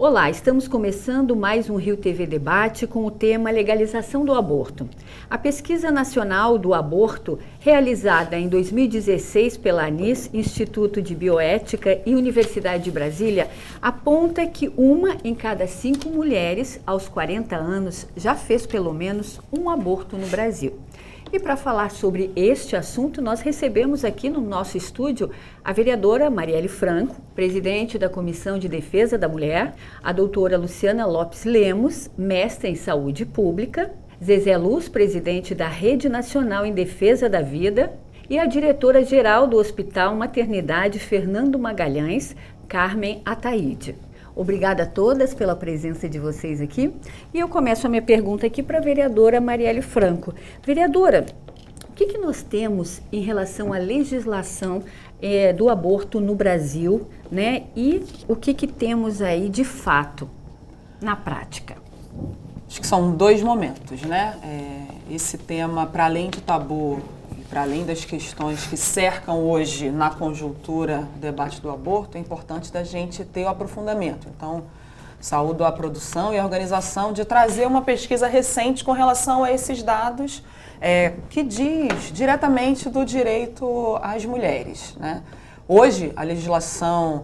Olá, estamos começando mais um Rio TV Debate com o tema Legalização do Aborto. A Pesquisa Nacional do Aborto, realizada em 2016 pela ANIS, Instituto de Bioética e Universidade de Brasília, aponta que 1 em cada 5 mulheres aos 40 anos já fez pelo menos um aborto no Brasil. E para falar sobre este assunto, nós recebemos aqui no nosso estúdio a vereadora Marielle Franco, presidente da Comissão de Defesa da Mulher, a doutora Luciana Lopes Lemos, mestra em Saúde Pública, Zezé Luz, presidente da Rede Nacional em Defesa da Vida, e a diretora-geral do Hospital Maternidade Fernando Magalhães, Carmen Ataide. Obrigada a todas pela presença de vocês aqui. E eu começo a minha pergunta aqui para a vereadora Marielle Franco. Vereadora, o que nós temos em relação à legislação do aborto no Brasil, né? E o que temos aí de fato na prática? Acho que são 2 momentos, né? Esse tema, para além do tabu, para além das questões que cercam hoje na conjuntura do debate do aborto, é importante da gente ter o aprofundamento. Então, saúdo a produção e a organização de trazer uma pesquisa recente com relação a esses dados que diz diretamente do direito às mulheres, né? Hoje, a legislação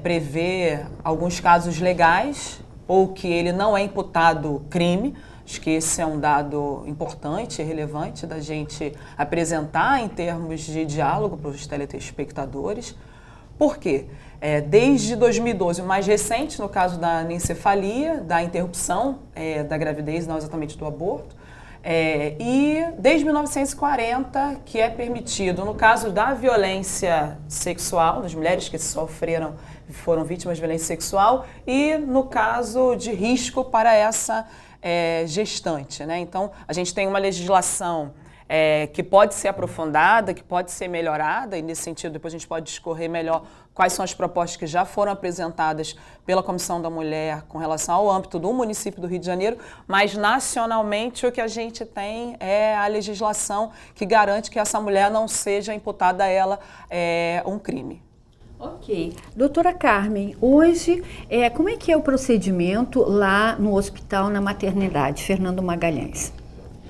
prevê alguns casos legais ou que ele não é imputado crime. Acho que esse é um dado importante e relevante da gente apresentar em termos de diálogo para os telespectadores. Por quê? Desde 2012, o mais recente, no caso da anencefalia, da interrupção da gravidez, não exatamente do aborto, e desde 1940, que é permitido, no caso da violência sexual, das mulheres que foram vítimas de violência sexual, e no caso de risco para essa gestante, né? Então, a gente tem uma legislação que pode ser aprofundada, que pode ser melhorada, e nesse sentido depois a gente pode discorrer melhor quais são as propostas que já foram apresentadas pela Comissão da Mulher com relação ao âmbito do município do Rio de Janeiro, mas nacionalmente o que a gente tem é a legislação que garante que essa mulher não seja imputada a ela um crime. Ok. Doutora Carmen, hoje, como é que é o procedimento lá no hospital, na maternidade Fernando Magalhães?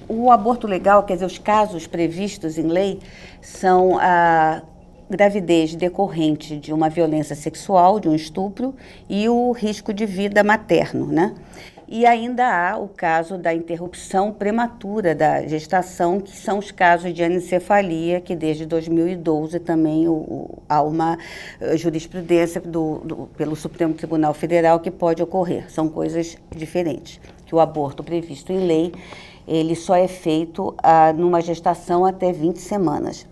O aborto legal, quer dizer, os casos previstos em lei são a gravidez decorrente de uma violência sexual, de um estupro, e o risco de vida materno, né? E ainda há o caso da interrupção prematura da gestação, que são os casos de anencefalia, que desde 2012 também há uma jurisprudência pelo Supremo Tribunal Federal que pode ocorrer. São coisas diferentes. Que o aborto previsto em lei, ele só é feito numa gestação até 20 semanas.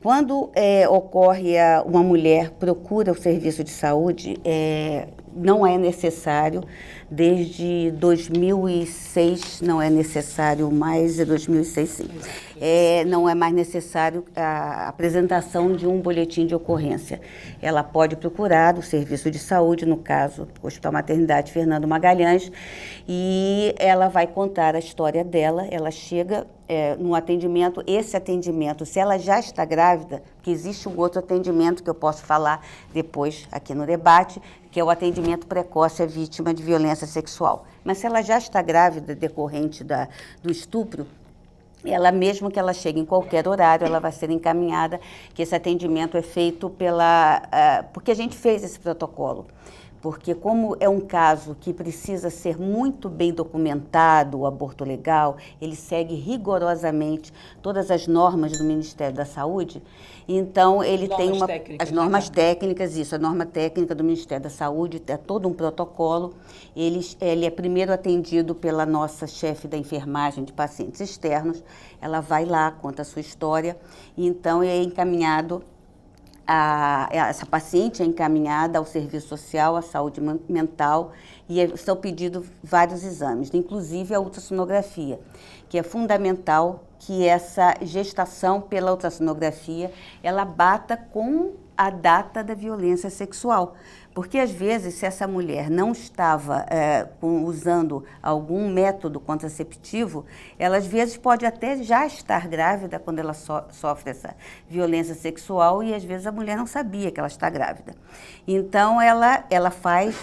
Quando ocorre uma mulher procura o serviço de saúde, não é necessário, desde 2006 não é necessário mais, 2006 sim, não é mais necessário a apresentação de um boletim de ocorrência. Ela pode procurar o serviço de saúde, no caso, o Hospital Maternidade Fernando Magalhães, e ela vai contar a história dela. Ela chega no atendimento, esse atendimento, se ela já está grávida, que existe um outro atendimento que eu posso falar depois aqui no debate, que é o atendimento precoce à vítima de violência sexual. Mas se ela já está grávida decorrente do estupro, ela, mesmo que ela chegue em qualquer horário, ela vai ser encaminhada, que esse atendimento é feito porque a gente fez esse protocolo. Porque como é um caso que precisa ser muito bem documentado, o aborto legal, ele segue rigorosamente todas as normas do Ministério da Saúde, então ele tem as normas técnicas, isso, a norma técnica do Ministério da Saúde, é todo um protocolo. Ele é primeiro atendido pela nossa chefe da enfermagem de pacientes externos, ela vai lá, conta a sua história, e então é encaminhado. Essa paciente é encaminhada ao serviço social, à saúde mental, e são pedidos vários exames, inclusive a ultrassonografia, que é fundamental que essa gestação pela ultrassonografia ela bata com a data da violência sexual. Porque, às vezes, se essa mulher não estava usando algum método contraceptivo, ela, às vezes, pode até já estar grávida quando ela sofre essa violência sexual e, às vezes, a mulher não sabia que ela está grávida. Então, ela faz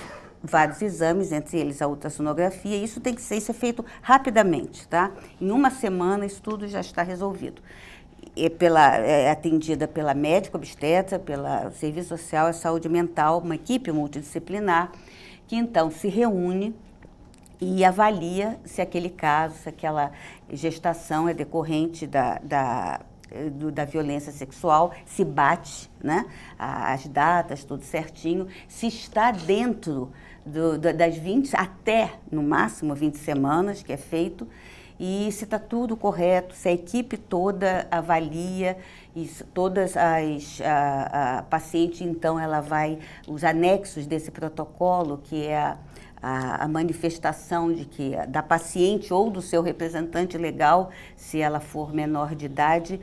vários exames, entre eles a ultrassonografia. Isso é feito rapidamente, tá? Em uma semana isso tudo já está resolvido. É atendida pela médica obstetra, pelo Serviço Social e Saúde Mental, uma equipe multidisciplinar, que então se reúne e avalia se aquele caso, se aquela gestação é decorrente da violência sexual, se bate, né, as datas, tudo certinho, se está dentro das 20, até no máximo 20 semanas que é feito, e se está tudo correto, se a equipe toda avalia, e todas a paciente, então, ela vai, os anexos desse protocolo, que é a manifestação da paciente ou do seu representante legal, se ela for menor de idade,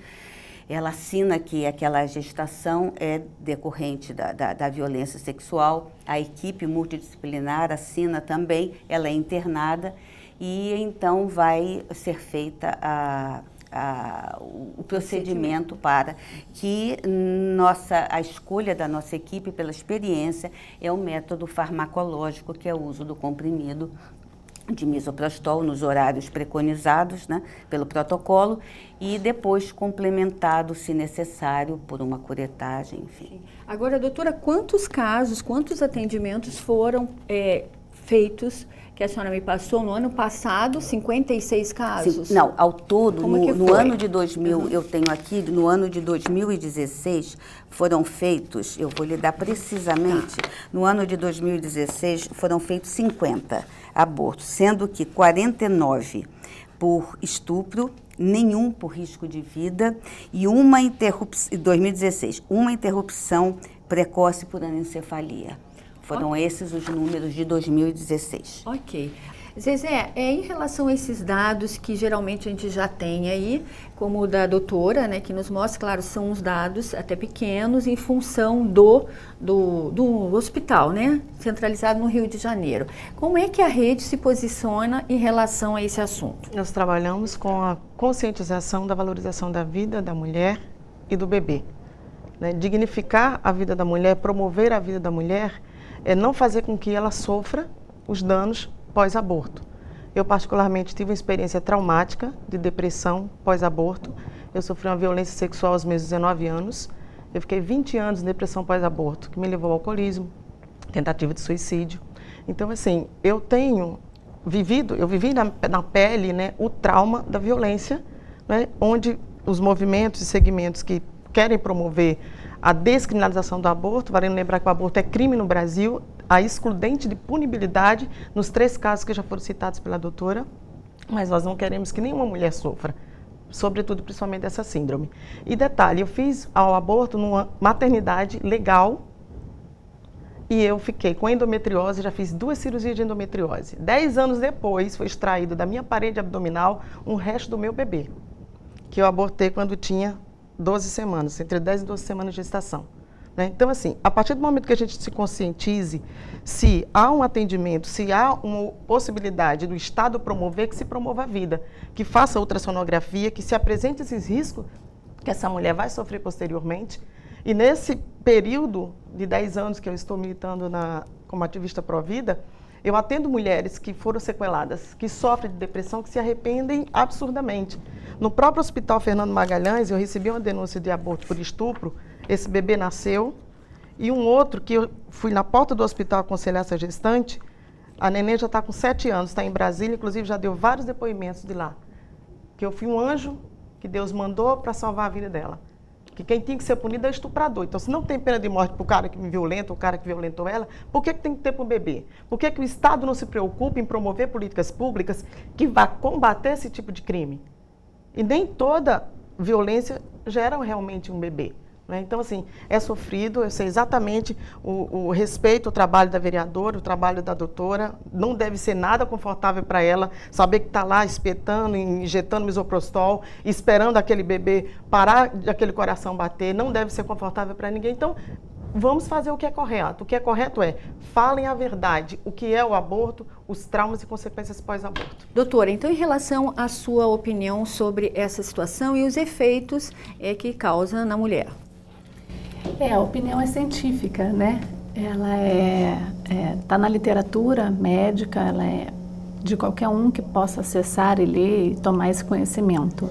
ela assina que aquela gestação é decorrente da violência sexual, a equipe multidisciplinar assina também, ela é internada, e então vai ser feita o procedimento para que a escolha da nossa equipe pela experiência é o método farmacológico, que é o uso do comprimido de misoprostol nos horários preconizados, né, pelo protocolo, e depois complementado, se necessário, por uma curetagem, enfim. Agora, doutora, quantos atendimentos foram feitos, que a senhora me passou no ano passado, 56 casos? Sim, não, ao todo, no ano de 2000, eu tenho aqui, no ano de 2016, foram feitos, eu vou lhe dar precisamente, no ano de 2016 foram feitos 50 abortos, sendo que 49 por estupro, nenhum por risco de vida e uma interrupção, 2016, uma interrupção precoce por anencefalia. Foram esses os números de 2016. Ok. Zezé, em relação a esses dados que geralmente a gente já tem aí, como o da doutora, né, que nos mostra, claro, são uns dados até pequenos em função do hospital, né, centralizado no Rio de Janeiro. Como é que a rede se posiciona em relação a esse assunto? Nós trabalhamos com a conscientização da valorização da vida da mulher e do bebê. Né? Dignificar a vida da mulher, promover a vida da mulher, é não fazer com que ela sofra os danos pós-aborto. Eu, particularmente, tive uma experiência traumática de depressão pós-aborto. Eu sofri uma violência sexual aos meus 19 anos. Eu fiquei 20 anos em depressão pós-aborto, que me levou ao alcoolismo, tentativa de suicídio. Então, assim, eu vivi na pele, né, o trauma da violência, né, onde os movimentos e segmentos que querem promover a descriminalização do aborto, valendo lembrar que o aborto é crime no Brasil, a excludente de punibilidade nos 3 casos que já foram citados pela doutora, mas nós não queremos que nenhuma mulher sofra, sobretudo, principalmente dessa síndrome. E detalhe, eu fiz o aborto numa maternidade legal e eu fiquei com endometriose, já fiz 2 cirurgias de endometriose. 10 anos depois foi extraído da minha parede abdominal um resto do meu bebê, que eu abortei quando tinha 12 semanas, entre 10 e 12 semanas de gestação. Né? Então, assim, a partir do momento que a gente se conscientize, se há um atendimento, se há uma possibilidade do Estado promover, que se promova a vida, que faça ultrassonografia, que se apresente esses riscos que essa mulher vai sofrer posteriormente. E nesse período de 10 anos que eu estou militando como ativista pró-vida, eu atendo mulheres que foram sequeladas, que sofrem de depressão, que se arrependem absurdamente. No próprio Hospital Fernando Magalhães, eu recebi uma denúncia de aborto por estupro, esse bebê nasceu, e um outro que eu fui na porta do hospital aconselhar essa gestante, a neném já está com 7 anos, está em Brasília, inclusive já deu vários depoimentos de lá, que eu fui um anjo que Deus mandou para salvar a vida dela. Que quem tem que ser punido é o estuprador. Então, se não tem pena de morte para o cara que me violenta, o cara que violentou ela, por que tem que ter para o bebê? Por que o Estado não se preocupa em promover políticas públicas que vá combater esse tipo de crime? E nem toda violência gera realmente um bebê. Né? Então, assim, é sofrido, eu sei exatamente o respeito ao trabalho da vereadora, o trabalho da doutora, não deve ser nada confortável para ela saber que está lá espetando, injetando misoprostol, esperando aquele bebê parar de aquele coração bater, não deve ser confortável para ninguém. Então, vamos fazer o que é correto. O que é correto é, falem a verdade, o que é o aborto, os traumas e consequências pós-aborto. Doutora, então, em relação à sua opinião sobre essa situação e os efeitos que causa na mulher? A opinião é científica, né? Ela Está na literatura médica, ela é de qualquer um que possa acessar e ler e tomar esse conhecimento.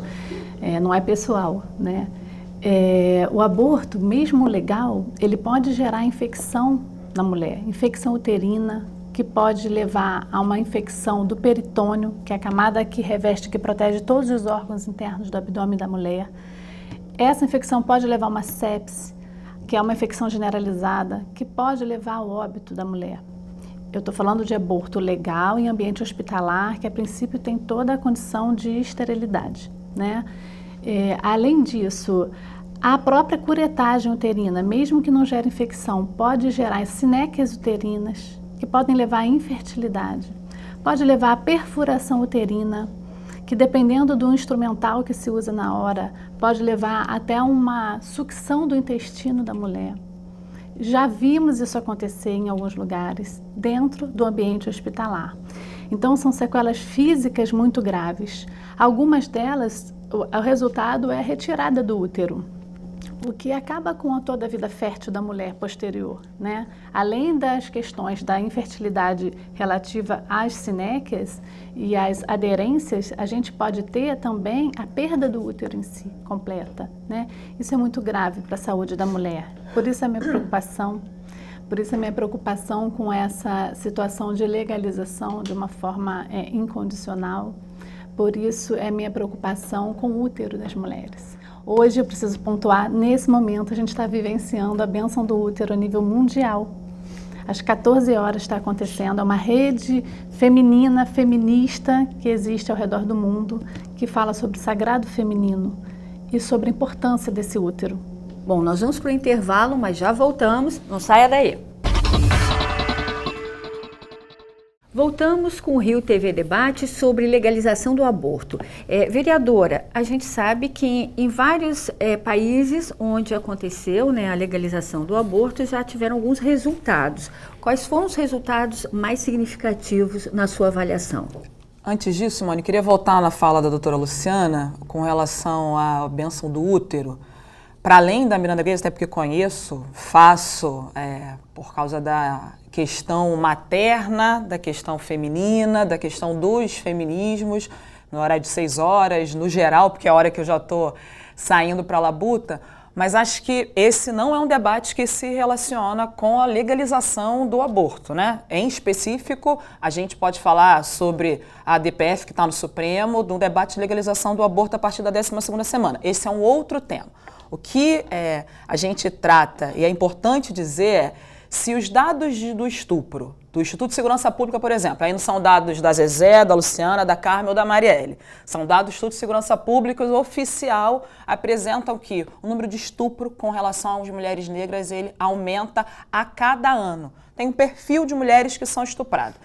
Não é pessoal, né? O aborto, mesmo legal, ele pode gerar infecção na mulher, infecção uterina, que pode levar a uma infecção do peritônio, que é a camada que reveste, que protege todos os órgãos internos do abdômen da mulher. Essa infecção pode levar a uma sepse, que é uma infecção generalizada, que pode levar ao óbito da mulher. Eu estou falando de aborto legal em ambiente hospitalar, que a princípio tem toda a condição de esterilidade, né? Além disso, a própria curetagem uterina, mesmo que não gere infecção, pode gerar sinéquias uterinas, que podem levar à infertilidade. Pode levar à perfuração uterina, que dependendo do instrumental que se usa na hora, pode levar até uma sucção do intestino da mulher. Já vimos isso acontecer em alguns lugares, dentro do ambiente hospitalar. Então, são sequelas físicas muito graves. Algumas delas, o resultado é a retirada do útero, o que acaba com toda a vida fértil da mulher posterior, né? Além das questões da infertilidade relativa às sinéquias e às aderências, a gente pode ter também a perda do útero em si, completa, né? Isso é muito grave para a saúde da mulher. Por isso a minha preocupação com essa situação de legalização de uma forma incondicional. Por isso é minha preocupação com o útero das mulheres. Hoje eu preciso pontuar, nesse momento a gente está vivenciando a bênção do útero a nível mundial. Às 14 horas está acontecendo, é uma rede feminina, feminista que existe ao redor do mundo, que fala sobre o sagrado feminino e sobre a importância desse útero. Bom, nós vamos para o intervalo, mas já voltamos, não saia daí. Voltamos com o Rio TV Debate sobre legalização do aborto. Vereadora, a gente sabe que em vários países onde aconteceu, né, a legalização do aborto já tiveram alguns resultados. Quais foram os resultados mais significativos na sua avaliação? Antes disso, Moni, queria voltar na fala da doutora Luciana com relação à bênção do útero. Para além da Miranda Greiros, até porque faço por causa da questão materna, da questão feminina, da questão dos feminismos, no horário de 6 horas, no geral, porque é a hora que eu já estou saindo para a labuta, mas acho que esse não é um debate que se relaciona com a legalização do aborto, né? Em específico, a gente pode falar sobre a DPF que está no Supremo, de um debate de legalização do aborto a partir da 12ª semana. Esse é um outro tema. O que a gente trata, e é importante dizer, se os dados do estupro, do Instituto de Segurança Pública, por exemplo, aí não são dados da Zezé, da Luciana, da Carmen ou da Marielle, são dados do Instituto de Segurança Pública oficial, apresentam que o número de estupro com relação às mulheres negras, ele aumenta a cada ano. Tem um perfil de mulheres que são estupradas.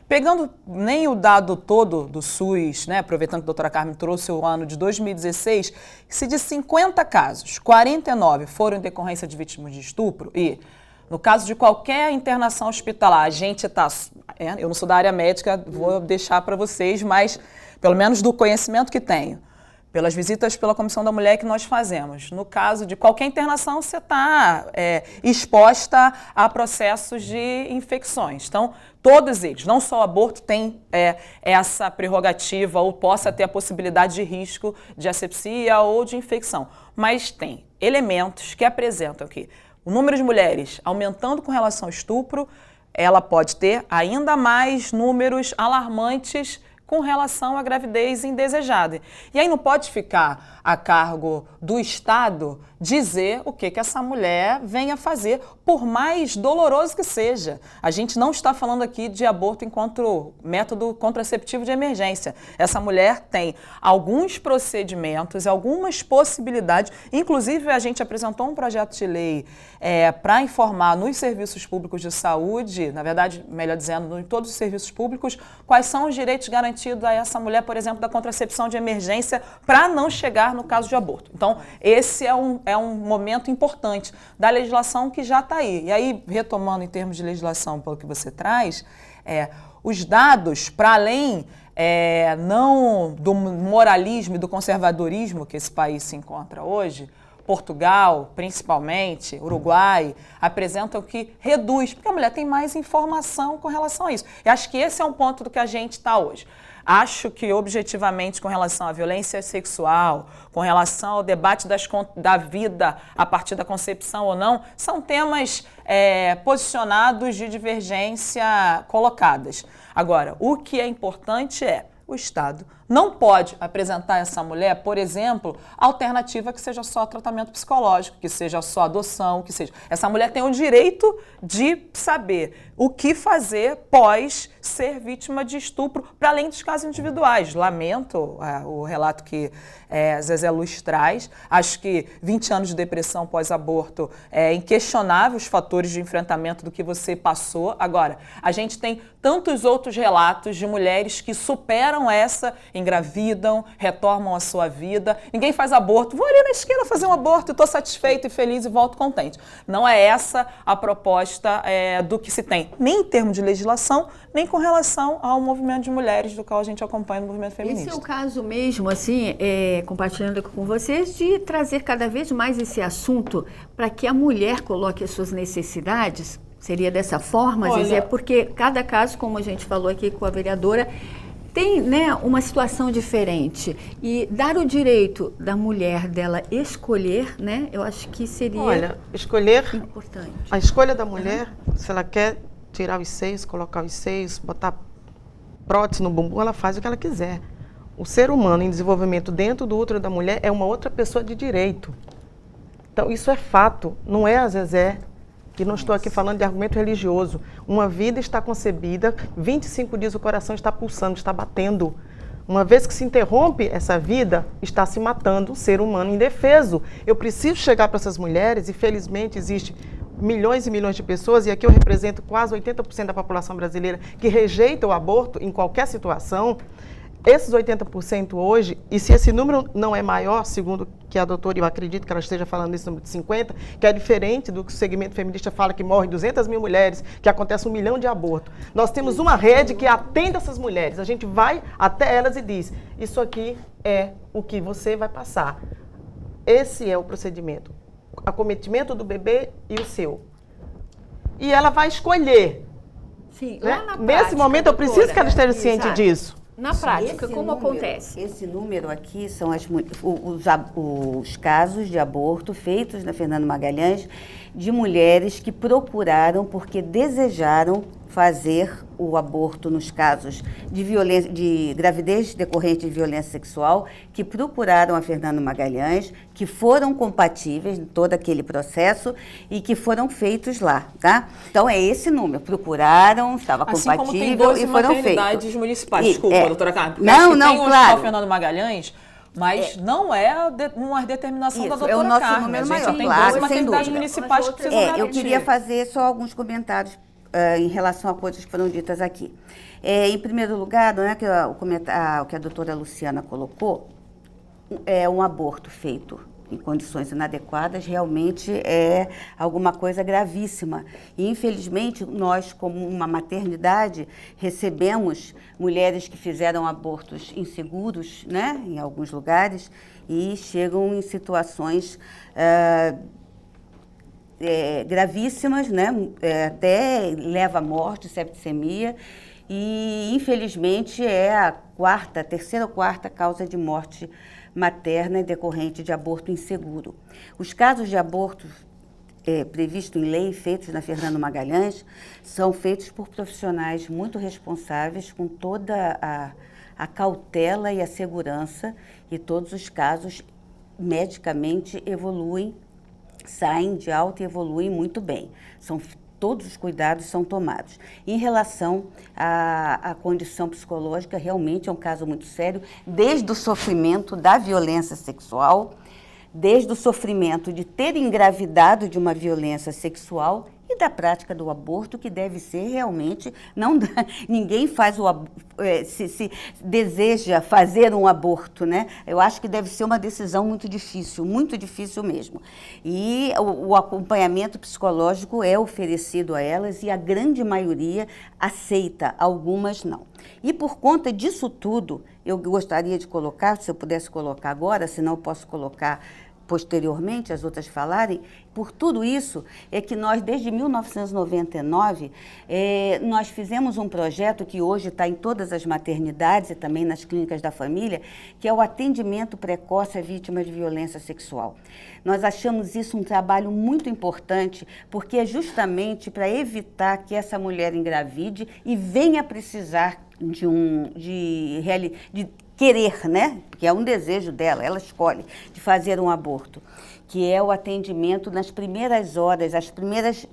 Pegando nem o dado todo do SUS, né, aproveitando que a doutora Carmen trouxe o ano de 2016, se de 50 casos, 49 foram em decorrência de vítimas de estupro e, no caso de qualquer internação hospitalar, a gente está... eu não sou da área médica, vou deixar para vocês, mas pelo menos do conhecimento que tenho, pelas visitas pela Comissão da Mulher que nós fazemos. No caso de qualquer internação, você está exposta a processos de infecções. Então, todos eles, não só o aborto, tem essa prerrogativa ou possa ter a possibilidade de risco de asepsia ou de infecção. Mas tem elementos que apresentam que o número de mulheres aumentando com relação ao estupro, ela pode ter ainda mais números alarmantes com relação à gravidez indesejada. E aí não pode ficar a cargo do Estado dizer o que essa mulher venha fazer, por mais doloroso que seja. A gente não está falando aqui de aborto enquanto método contraceptivo de emergência. Essa mulher tem alguns procedimentos, algumas possibilidades, inclusive a gente apresentou um projeto de lei para informar nos serviços públicos de saúde, na verdade, melhor dizendo, em todos os serviços públicos, quais são os direitos garantidos a essa mulher, por exemplo, da contracepção de emergência, para não chegar no caso de aborto. Então, esse é um momento importante da legislação que já está aí. E aí, retomando em termos de legislação, pelo que você traz, os dados, para além não do moralismo e do conservadorismo que esse país se encontra hoje, Portugal, principalmente, Uruguai, apresentam que reduz, porque a mulher tem mais informação com relação a isso. E acho que esse é um ponto do que a gente está hoje. Acho que, objetivamente, com relação à violência sexual, com relação ao debate da vida a partir da concepção ou não, são temas posicionados de divergência colocadas. Agora, o que é importante é o Estado não pode apresentar a essa mulher, por exemplo, alternativa que seja só tratamento psicológico, que seja só adoção, que seja. Essa mulher tem o direito de saber o que fazer pós ser vítima de estupro, para além dos casos individuais. Lamento o relato que Zezé Luz traz. Acho que 20 anos de depressão pós-aborto é inquestionável os fatores de enfrentamento do que você passou. Agora, a gente tem tantos outros relatos de mulheres que superam essa, engravidam, retomam a sua vida. Ninguém faz aborto. Vou ali na esquina fazer um aborto e estou satisfeito e feliz e volto contente. Não é essa a proposta do que se tem, nem em termos de legislação, nem com relação ao movimento de mulheres do qual a gente acompanha no movimento feminista. Esse é o caso mesmo, assim, compartilhando com vocês, de trazer cada vez mais esse assunto para que a mulher coloque as suas necessidades. Seria dessa forma, Zezé? Porque cada caso, como a gente falou aqui com a vereadora, tem, né, uma situação diferente. E dar o direito da mulher dela escolher, né, eu acho que seria escolher importante. A escolha da mulher, se ela quer tirar os seios, colocar os seios, botar prótese no bumbum, ela faz o que ela quiser. O ser humano em desenvolvimento dentro do útero da mulher é uma outra pessoa de direito. Então, isso é fato, não é a Zezé. E não estou aqui falando de argumento religioso. Uma vida está concebida, 25 dias o coração está pulsando, está batendo. Uma vez que se interrompe essa vida, está se matando um ser humano indefeso. Eu preciso chegar para essas mulheres, e felizmente existe milhões e milhões de pessoas, e aqui eu represento quase 80% da população brasileira que rejeita o aborto em qualquer situação. Esses 80% hoje, e se esse número não é maior, segundo que a doutora, eu acredito que ela esteja falando desse número de 50, que é diferente do que o segmento feminista fala, que morrem 200 mil mulheres, que acontece 1 milhão de abortos. Nós temos uma rede que atende essas mulheres. A gente vai até elas e diz, isso aqui é o que você vai passar. Esse é o procedimento. Acometimento do bebê e o seu. E ela vai escolher. Sim, né? lá na Nesse prática, momento, eu preciso que ela esteja ciente disso. Na prática, como acontece? Esse número aqui são os casos de aborto feitos na Fernando Magalhães de mulheres que procuraram porque desejaram fazer o aborto nos casos de gravidez decorrente de violência sexual, que procuraram a Fernando Magalhães, que foram compatíveis em todo aquele processo e que foram feitos lá, tá? Então é esse número, procuraram, estava compatível e foram feitos. Municipais. Desculpa, doutora Carmen. Não, tem o claro. Fernando Magalhães, mas não é uma determinação da doutora é o nosso Carmen. número A maior, gente tem claro, 12 sem maternidades dúvida. municipais que precisam garantir. Eu queria fazer só alguns comentários em relação a coisas que foram ditas aqui. Em primeiro lugar, não é que o que a doutora Luciana colocou, um aborto feito em condições inadequadas realmente é alguma coisa gravíssima. E, infelizmente, nós, como uma maternidade, recebemos mulheres que fizeram abortos inseguros, né, em alguns lugares, e chegam em situações gravíssimas, né, até leva à morte, septicemia, e, infelizmente, é a terceira ou quarta causa de morte materna decorrente de aborto inseguro. Os casos de aborto previstos em lei, feitos na Fernando Magalhães, são feitos por profissionais muito responsáveis, com toda a cautela e a segurança, e todos os casos medicamente evoluem, saem de alta e evoluem muito bem. Todos os cuidados são tomados. Em relação à condição psicológica, realmente é um caso muito sério, desde o sofrimento da violência sexual, desde o sofrimento de ter engravidado de uma violência sexual e da prática do aborto, que deve ser realmente, ninguém faz se deseja fazer um aborto, né? Eu acho que deve ser uma decisão muito difícil mesmo. E o acompanhamento psicológico é oferecido a elas e a grande maioria aceita, algumas não. E por conta disso tudo, eu gostaria de colocar, se eu pudesse colocar agora, senão eu posso colocar posteriormente as outras falarem, por tudo isso é que nós, desde 1999, nós fizemos um projeto que hoje está em todas as maternidades e também nas clínicas da família, que é o atendimento precoce a vítimas de violência sexual. Nós achamos isso um trabalho muito importante, porque é justamente para evitar que essa mulher engravide e venha precisar de querer, né? Porque é um desejo dela, ela escolhe, de fazer um aborto, que é o atendimento nas primeiras horas,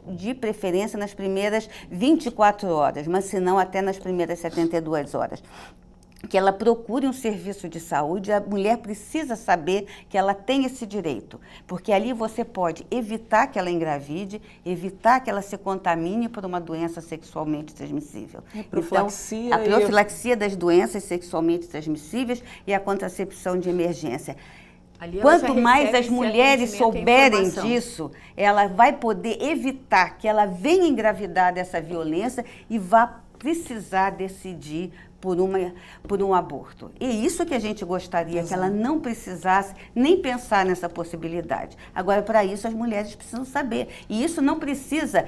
de preferência nas primeiras 24 horas, mas se não até nas primeiras 72 horas. Que ela procure um serviço de saúde, a mulher precisa saber que ela tem esse direito, porque ali você pode evitar que ela engravide, evitar que ela se contamine por uma doença sexualmente transmissível. Profilaxia, a profilaxia das doenças sexualmente transmissíveis e a contracepção de emergência. Quanto mais as mulheres souberem disso, ela vai poder evitar que ela venha engravidar dessa violência e vá precisar decidir por um aborto. E isso que a gente gostaria, que ela não precisasse nem pensar nessa possibilidade. Agora, para isso, as mulheres precisam saber. E isso não precisa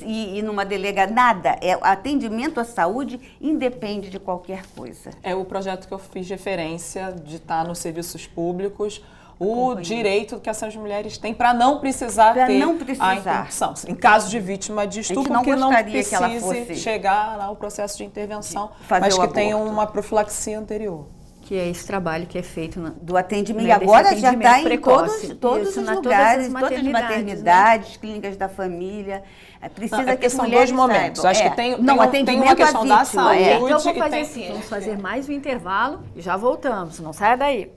ir numa delegada, nada. Atendimento à saúde independe de qualquer coisa. É o projeto que eu fiz referência de estar nos serviços públicos, o direito que essas mulheres têm para não precisar ter a interrupção. Em caso de vítima de estupro, que não precise chegar ao processo de intervenção, mas que tenha uma profilaxia anterior. Que é esse trabalho que é feito do atendimento. E agora já está em todos os lugares, todas as maternidades, clínicas da família. Precisa que são dois momentos. Acho que tem uma questão da saúde. Então vamos fazer assim, vamos fazer mais um intervalo e já voltamos. Não saia daí.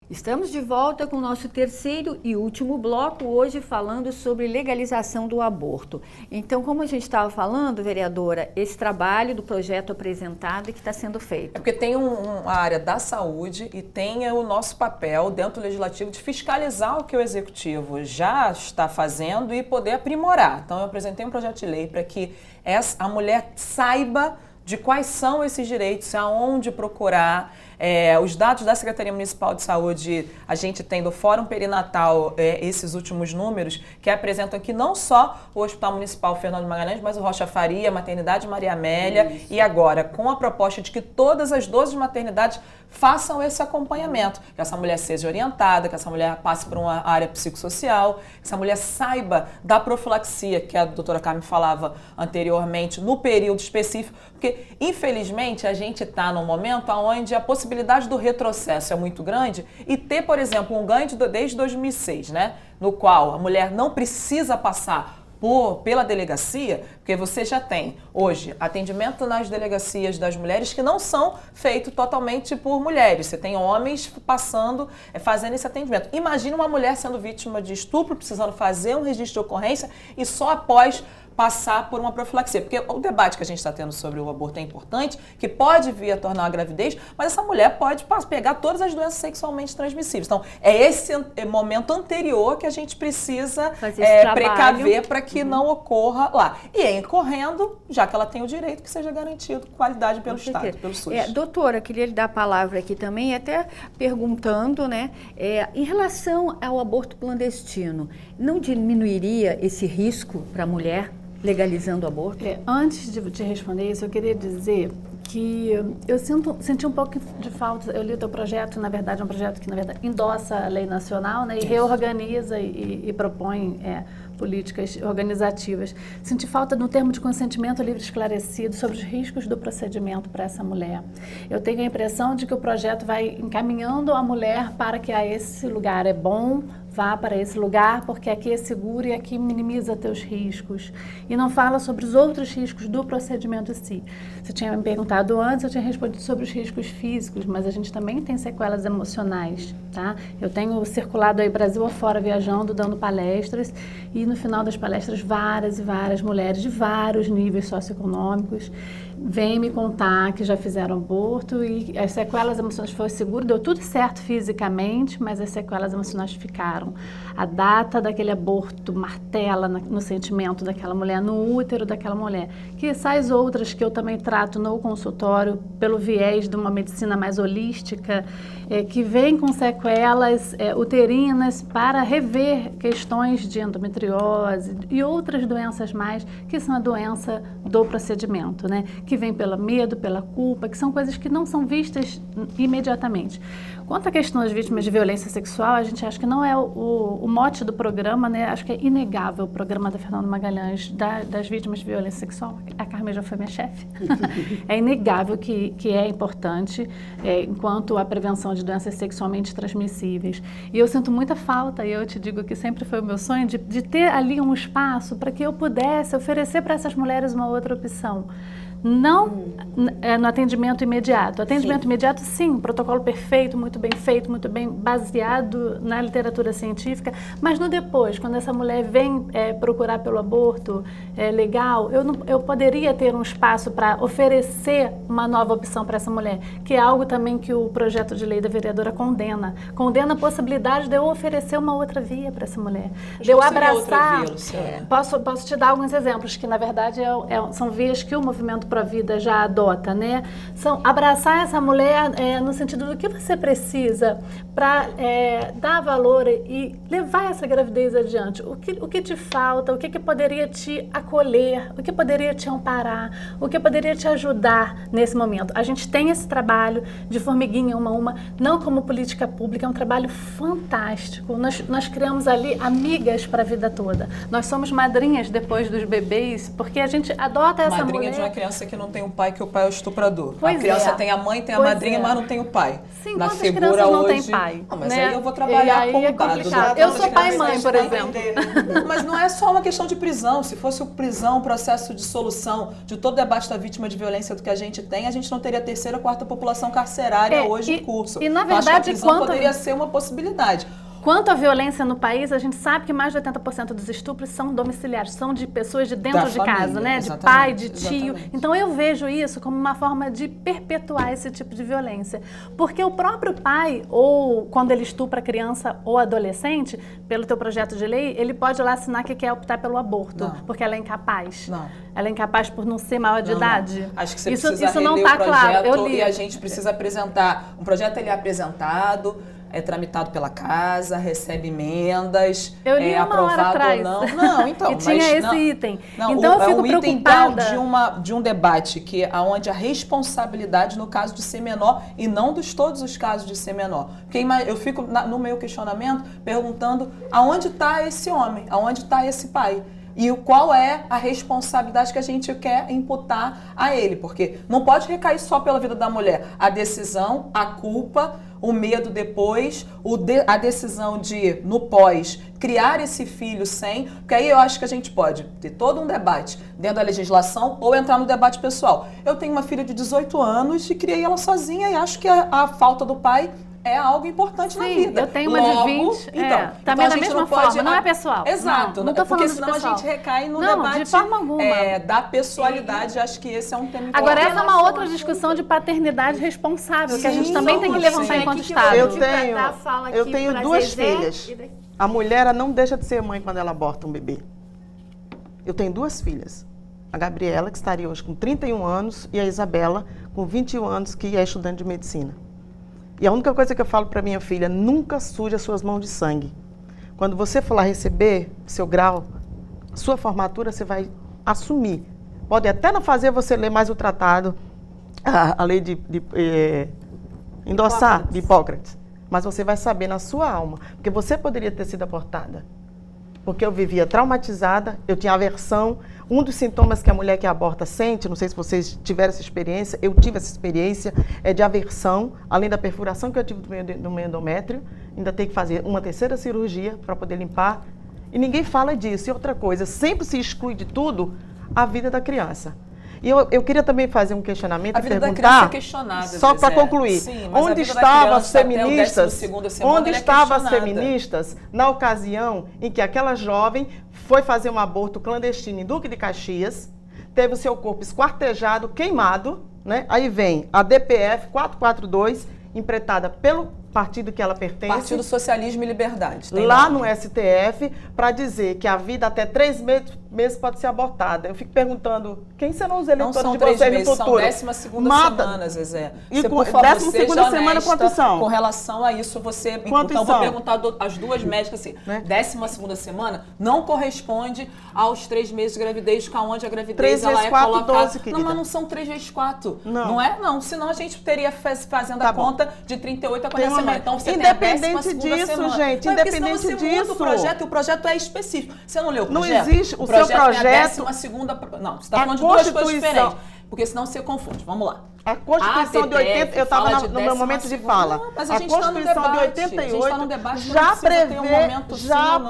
Estamos de volta com o nosso terceiro e último bloco, hoje falando sobre legalização do aborto. Então, como a gente estava falando, vereadora, esse trabalho do projeto apresentado e que está sendo feito. É porque tem uma área da saúde e tem o nosso papel dentro do legislativo de fiscalizar o que o executivo já está fazendo e poder aprimorar. Então, eu apresentei um projeto de lei para que a mulher saiba de quais são esses direitos, aonde procurar. Os dados da Secretaria Municipal de Saúde, a gente tem do Fórum Perinatal esses últimos números, que apresentam que não só o Hospital Municipal Fernando Magalhães, mas o Rocha Faria, a Maternidade Maria Amélia, e agora com a proposta de que todas as 12 maternidades façam esse acompanhamento, que essa mulher seja orientada, que essa mulher passe por uma área psicossocial, que essa mulher saiba da profilaxia, que a doutora Carmen falava anteriormente, no período específico, porque infelizmente a gente está num momento onde a possibilidade do retrocesso é muito grande e ter, por exemplo, um ganho desde 2006, né, no qual a mulher não precisa passar pela delegacia, porque você já tem hoje atendimento nas delegacias das mulheres que não são feitos totalmente por mulheres. Você tem homens fazendo esse atendimento. Imagina uma mulher sendo vítima de estupro, precisando fazer um registro de ocorrência e só após passar por uma profilaxia. Porque o debate que a gente está tendo sobre o aborto é importante, que pode vir a tornar a gravidez, mas essa mulher pode pegar todas as doenças sexualmente transmissíveis. Então, é esse momento anterior que a gente precisa precaver para que não ocorra lá. E em correndo, já que ela tem o direito, que seja garantido qualidade pelo Estado, pelo SUS. Doutora, queria lhe dar a palavra aqui também, até perguntando, né, em relação ao aborto clandestino, não diminuiria esse risco para a mulher legalizando o aborto? Antes de responder isso, eu queria dizer que eu senti um pouco de falta. Eu li o teu projeto, na verdade, é um projeto que, na verdade, endossa a lei nacional, né, e reorganiza e propõe políticas organizativas. Senti falta no termo de consentimento livre e esclarecido sobre os riscos do procedimento para essa mulher. Eu tenho a impressão de que o projeto vai encaminhando a mulher para que esse lugar é bom, vá para esse lugar, porque aqui é seguro e aqui minimiza teus riscos. E não fala sobre os outros riscos do procedimento em si. Você tinha me perguntado antes, eu tinha respondido sobre os riscos físicos, mas a gente também tem sequelas emocionais, tá? Eu tenho circulado aí Brasil afora, viajando, dando palestras, e no final das palestras, várias e várias mulheres de vários níveis socioeconômicos vêm me contar que já fizeram aborto e as sequelas emocionais foi seguro, deu tudo certo fisicamente, mas as sequelas emocionais ficaram. gestação. A data daquele aborto martela no sentimento daquela mulher, no útero daquela mulher. Que essas outras que eu também trato no consultório, pelo viés de uma medicina mais holística, que vem com sequelas uterinas para rever questões de endometriose e outras doenças mais, que são a doença do procedimento, né? Que vem pelo medo, pela culpa, que são coisas que não são vistas imediatamente. Quanto à questão das vítimas de violência sexual, a gente acha que não é o mote do programa, né? Acho que é inegável o programa da Fernanda Magalhães das vítimas de violência sexual. A Carmen já foi minha chefe. É inegável que é importante enquanto a prevenção de doenças sexualmente transmissíveis. E eu sinto muita falta, e eu te digo que sempre foi o meu sonho, de ter ali um espaço para que eu pudesse oferecer para essas mulheres uma outra opção. Não no atendimento imediato. Atendimento imediato, sim, protocolo perfeito, muito bem feito, muito bem baseado na literatura científica, mas no depois, quando essa mulher vem procurar pelo aborto legal, eu poderia ter um espaço para oferecer uma nova opção para essa mulher, que é algo também que o projeto de lei da vereadora condena. Condena a possibilidade de eu oferecer uma outra via para essa mulher. De eu abraçar. Posso te dar alguns exemplos, que na verdade são vias que o movimento Pró-Vida já adota, né? São abraçar essa mulher no sentido do que você precisa para dar valor e levar essa gravidez adiante. O que te falta, o que poderia te acolher, o que poderia te amparar, o que poderia te ajudar nesse momento. A gente tem esse trabalho de formiguinha uma a uma, não como política pública, é um trabalho fantástico. Nós criamos ali amigas para a vida toda. Nós somos madrinhas depois dos bebês, porque a gente adota essa mulher. Madrinha de uma criança que não tem um pai, que o pai é o estuprador. Pois a criança tem a mãe, tem a madrinha, mas não tem o pai. Sim, na quantas figura crianças não hoje, têm pai? Mas né? aí eu vou trabalhar com dados. Eu sou pai e mãe, por exemplo. Mas não é só uma questão de prisão. Se fosse prisão, processo de solução de todo o debate da vítima de violência do que a gente tem, a gente não teria a terceira ou quarta população carcerária hoje em curso. E na verdade, acho que a prisão poderia ser uma possibilidade. Quanto à violência no país, a gente sabe que mais de 80% dos estupros são domiciliares, são de pessoas de dentro de casa, né? De pai, de tio. Então eu vejo isso como uma forma de perpetuar esse tipo de violência. Porque o próprio pai, ou quando ele estupra a criança ou adolescente, pelo teu projeto de lei, ele pode lá assinar que quer optar pelo aborto, porque ela é incapaz. Não. Ela é incapaz por não ser maior de idade. Não. Acho que você isso precisa não reler está o projeto claro. E a gente precisa apresentar. Um projeto ele é apresentado, é tramitado pela casa, recebe emendas, é aprovado ou não. Não, então. E tinha esse item. Não, então eu fico preocupada. De um debate onde a responsabilidade no caso de ser menor e não todos os casos de ser menor. Porque eu fico no meu questionamento perguntando aonde está esse homem, aonde está esse pai. E qual é a responsabilidade que a gente quer imputar a ele. Porque não pode recair só pela vida da mulher. A decisão, a culpa, o medo depois, a decisão de, no pós, criar esse filho sem... Porque aí eu acho que a gente pode ter todo um debate dentro da legislação ou entrar no debate pessoal. Eu tenho uma filha de 18 anos e criei ela sozinha e acho que a falta do pai é algo importante na vida. Eu tenho uma de 20, também da mesma forma, não é pessoal. Exato, não tô porque falando senão a gente recai no não, debate de forma alguma. Da pessoalidade, acho que esse é um tema importante. Agora, essa é uma outra discussão de paternidade responsável, que a gente também tem que levantar enquanto Estado. Eu tenho duas filhas. A mulher ela não deixa de ser mãe quando ela aborta um bebê. Eu tenho duas filhas. A Gabriela, que estaria hoje com 31 anos, e a Isabela, com 21 anos, que é estudante de medicina. E a única coisa que eu falo para minha filha, nunca suje as suas mãos de sangue. Quando você for lá receber seu grau, sua formatura, você vai assumir. Pode até não fazer você ler mais o tratado, a lei de endossar, de Hipócrates. Mas você vai saber na sua alma, porque você poderia ter sido abortada. Porque eu vivia traumatizada, eu tinha aversão. Um dos sintomas que a mulher que aborta sente, não sei se vocês tiveram essa experiência, eu tive essa experiência, é de aversão, além da perfuração que eu tive do meu endométrio, ainda tem que fazer uma terceira cirurgia para poder limpar. E ninguém fala disso. E outra coisa, sempre se exclui de tudo a vida da criança. E eu queria também fazer um questionamento e perguntar, da criança é questionada, só para concluir, sim, onde estavam as feministas, na ocasião em que aquela jovem foi fazer um aborto clandestino em Duque de Caxias, teve o seu corpo esquartejado, queimado, né? Aí vem a DPF 442, empretada pelo partido que ela pertence. Partido Socialismo e Liberdade. Tem Lá nome. no STF, para dizer que a vida até 3 meses pode ser abortada. Eu fico perguntando, quem serão os Não eleitores são de 3 vocês meses, no são futuro? 12ª semana, Zezé. E Você, com- por favor, 12ª seja semana, honesta quantos são? com relação a isso. Você, Quantos então, são? vou perguntar as duas médicas assim. Né? 12ª semana não corresponde aos 3 meses de gravidez, onde a gravidez 3 ela vezes é 4, colocada. 12, querida. Não, mas não são 3 vezes 4. Não. Não é? Não. Senão a gente teria fazendo Tá a bom. conta de 38 a 40 Tem uma- semanas. Então você Independente tem a 12ª disso, semana. gente, Não, porque senão independente você muda disso. o projeto, e o projeto é específico. Você não leu o Não projeto? existe. O seu Tem a projeto- 12ª... Não, você está A falando de duas coisas Constituição- diferentes. Porque senão você confunde. Vamos lá. A Constituição de 80, eu estava no meu momento de fala. Não, mas a A gente tá no Constituição de debate. A gente 88 tá no debate, não já precisa ter um prevê, momento sim ou não.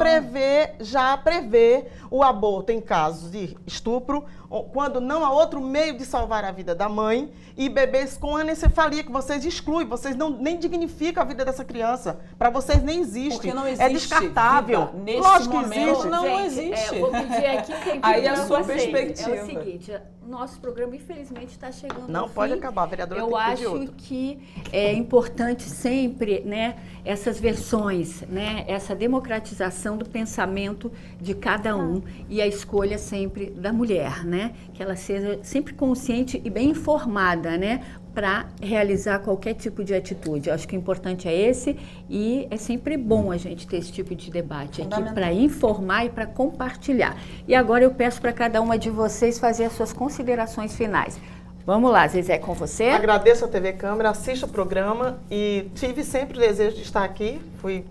já prevê o aborto em casos de estupro, quando não há outro meio de salvar a vida da mãe, e bebês com anencefalia, que vocês excluem, vocês nem dignificam a vida dessa criança. Para vocês nem existe. Porque não existe é descartável. vida nesse Lógico que momento. existe. Não existe. Vou pedir aqui um tempinho Aí é a pra sua vocês. perspectiva. É o seguinte, nosso programa infelizmente está chegando Não ao pode fim. acabar, a vereadora Eu tem que pedir acho outro. que é importante sempre, né, essas versões, né, essa democratização do pensamento de cada um e a escolha sempre da mulher, né, que ela seja sempre consciente e bem informada, né, para realizar qualquer tipo de atitude. Eu acho que o importante é esse e é sempre bom a gente ter esse tipo de debate aqui Fundamental. para informar e para compartilhar. E agora eu peço para cada uma de vocês fazer as suas considerações finais. Vamos lá, Zezé, com você. Agradeço a TV Câmara, assisto o programa e tive sempre o desejo de estar aqui. Fui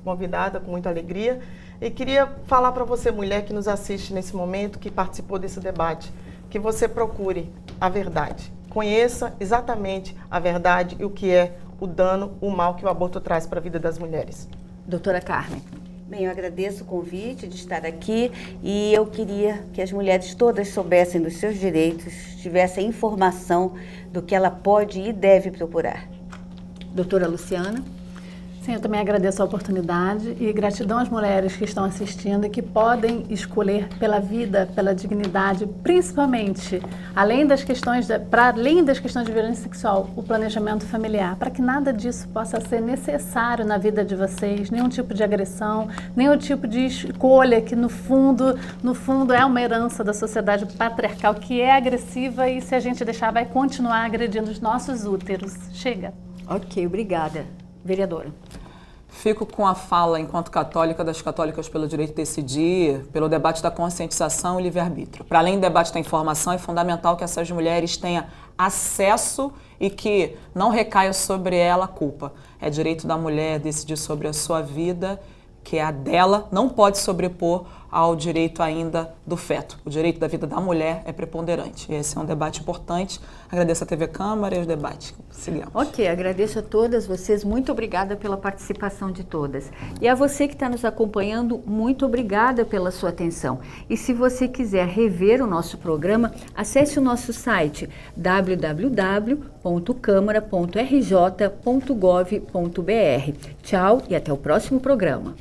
convidada com muita alegria. E queria falar para você, mulher que nos assiste nesse momento, que participou desse debate, que você procure a verdade. Conheça exatamente a verdade e o que é o dano, o mal que o aborto traz para a vida das mulheres. Doutora Carmen. Bem, eu agradeço o convite de estar aqui e eu queria que as mulheres todas soubessem dos seus direitos, tivessem informação do que ela pode e deve procurar. Doutora Luciana. Sim, eu também agradeço a oportunidade e gratidão às mulheres que estão assistindo e que podem escolher pela vida, pela dignidade, principalmente, para além das questões de violência sexual, o planejamento familiar, para que nada disso possa ser necessário na vida de vocês, nenhum tipo de agressão, nenhum tipo de escolha que no fundo é uma herança da sociedade patriarcal que é agressiva e se a gente deixar vai continuar agredindo os nossos úteros. Chega. Ok, obrigada. Vereadora. Fico com a fala, enquanto católica, das católicas pelo direito de decidir, pelo debate da conscientização e livre-arbítrio. Para além do debate da informação, é fundamental que essas mulheres tenham acesso e que não recaia sobre ela a culpa. É direito da mulher decidir sobre a sua vida, que é a dela, não pode sobrepor ao direito ainda do feto. O direito da vida da mulher é preponderante. Esse é um debate importante. Agradeço a TV Câmara e os debates. Seguimos. Ok, agradeço a todas vocês, muito obrigada pela participação de todas. E a você que está nos acompanhando, muito obrigada pela sua atenção. E se você quiser rever o nosso programa, acesse o nosso site www.câmara.rj.gov.br. Tchau e até o próximo programa.